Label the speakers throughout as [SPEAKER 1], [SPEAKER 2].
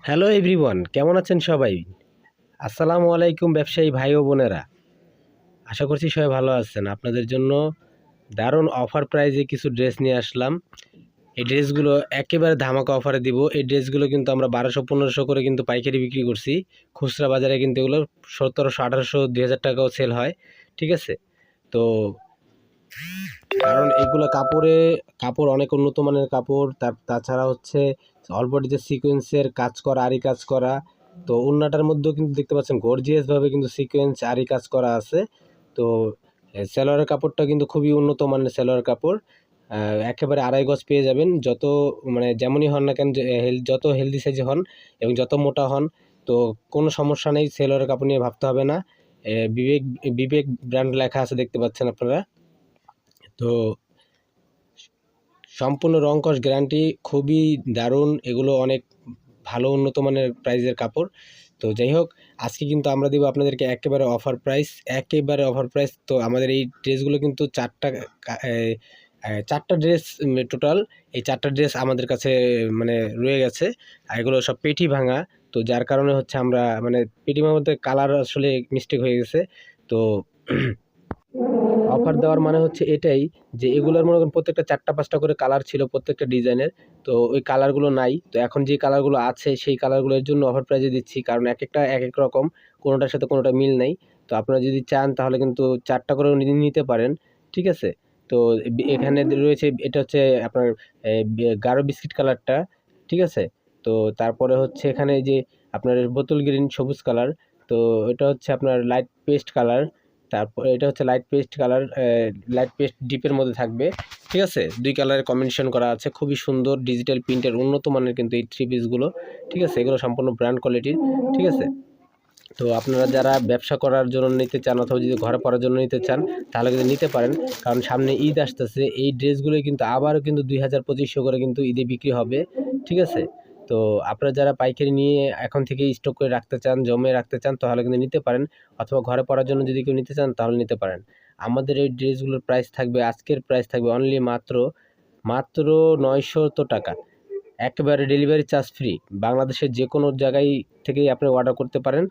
[SPEAKER 1] Hello everyone, কেমন আছেন সবাই? আসসালামু আলাইকুম ব্যবসায়ী ভাই ও বোনেরা। আশা করছি সবাই ভালো আছেন। আপনাদের জন্য দারুণ অফার প্রাইজে কিছু ড্রেস নিয়ে আসলাম। এই ড্রেসগুলো একেবারে ধামাকা অফারে দিব। এই ড্রেসগুলো কিন্তু আমরা 1200-1500 করে কিন্তু পাইকারি বিক্রি করছি। খুচরা বাজারে কিন্তু এগুলো 1700-1800-2000 টাকাও সেল হয়। ঠিক আছে? তো কারণ এগুলো কাপড় অনেক উন্নত মানের কাপড়, তাছাড়া হচ্ছে অল্প যে সিকোয়েন্সের কাজ করা, আরি কাজ করা। তো ওড়নাটার মধ্যেও কিন্তু দেখতে পাচ্ছেন গর্জিয়াস ভাবে কিন্তু সিকোয়েন্স আরি কাজ করা আছে। তো সালোয়ারের কাপড়টা কিন্তু খুবই উন্নত মানের সালোয়ার কাপড়। একেবারে 2.5 গজ পেয়ে যাবেন। যত মানে যেমনই হন না কেন, যত হেলদি সাইজে হন এবং যত মোটা হন, তো কোনো সমস্যা নেই, সালোয়ারের কাপড় নিয়ে ভাবতে হবে না। বিবেক বিবেক ব্র্যান্ড লেখা আছে, দেখতে পাচ্ছেন আপনারা। তো সম্পূর্ণ রং কস গ্যারান্টি, খুবই দারুণ। এগুলো অনেক ভালো উন্নত মানের প্রাইজের কাপড়। তো যাই হোক, আজকে কিন্তু আমরা দিব আপনাদেরকে একেবারে অফার প্রাইস, একেবারে অফার প্রাইস। তো আমাদের এই ড্রেসগুলো কিন্তু চারটা ড্রেস টোটাল। এই চারটা ড্রেস আমাদের কাছে মানে রয়ে গেছে। আর এগুলো সব পেটি ভাঙা। তো যার কারণে হচ্ছে আমরা মানে পেটি ভাঙার মধ্যে কালার আসলে মিস্টেক হয়ে গেছে। তো অফার দেওয়ার মানে হচ্ছে এটাই, যে এগুলোর মনে করেন প্রত্যেকটা 4টা 5টা করে কালার ছিল প্রত্যেকটা ডিজাইনের। তো ওই কালারগুলো নাই। তো এখন যে কালারগুলো আছে সেই কালারগুলোর জন্য অফার প্রাইজে দিচ্ছি, কারণ এক একটা এক এক রকম, কোনোটার সাথে কোনোটা মিল নাই। তো আপনারা যদি চান তাহলে কিন্তু 4টা করেও নিতে পারেন। ঠিক আছে? তো এখানে রয়েছে, এটা হচ্ছে আপনার গাঢ় বিস্কিট কালারটা। ঠিক আছে? তো তারপরে হচ্ছে এখানে যে আপনার বোতল গ্রিন সবুজ কালার। তো এটা হচ্ছে আপনার লাইট পেস্ট কালার। তারপরে এটা হচ্ছে light paste colour, light paste ডিপের মধ্যে থাকবে। ঠিক আছে? 2 কালারের কম্বিনেশন করা আছে, খুবই সুন্দর ডিজিটাল প্রিন্টের উন্নত মানের কিন্তু এই থ্রি পিসগুলো। ঠিক আছে? এগুলো সম্পূর্ণ ব্র্যান্ড কোয়ালিটির। ঠিক আছে? তো আপনারা যারা ব্যবসা করার জন্য নিতে চান অথবা যদি ঘরে পরার জন্য নিতে চান, তাহলে কিন্তু নিতে পারেন। কারণ সামনে ঈদ আসতেছে, এই ড্রেসগুলোই কিন্তু আবারও কিন্তু 2000-2500 করে কিন্তু ঈদে বিক্রি হবে। ঠিক আছে? তো আপনারা যারা পাইকারি নিয়ে এখন থেকেই স্টক করে রাখতে চান, জমিয়ে রাখতে চান, তাহলে কিন্তু নিতে পারেন। অথবা ঘরে পরার জন্য যদি কেউ নিতে চান তাহলে নিতে পারেন। আমাদের এই ড্রেসগুলোর প্রাইস থাকবে, আজকের প্রাইস থাকবে অনলি মাত্র 900 টাকা। একেবারে ডেলিভারি চার্জ ফ্রি। বাংলাদেশের যে কোনো জায়গায় থেকেই আপনি অর্ডার করতে পারেন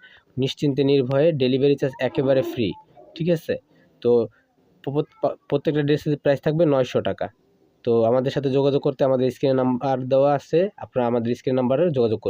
[SPEAKER 1] নিশ্চিন্তে নির্ভয়ে, ডেলিভারি চার্জ একেবারে ফ্রি। ঠিক আছে? তো প্রত্যেকটা ড্রেসের প্রাইস থাকবে 900 টাকা। তো আমাদের সাথে যোগাযোগ করতে আমাদের স্ক্রিনে নাম্বার দেওয়া আছে, আপনারা আমাদের স্ক্রিন নাম্বারে যোগাযোগ করুন।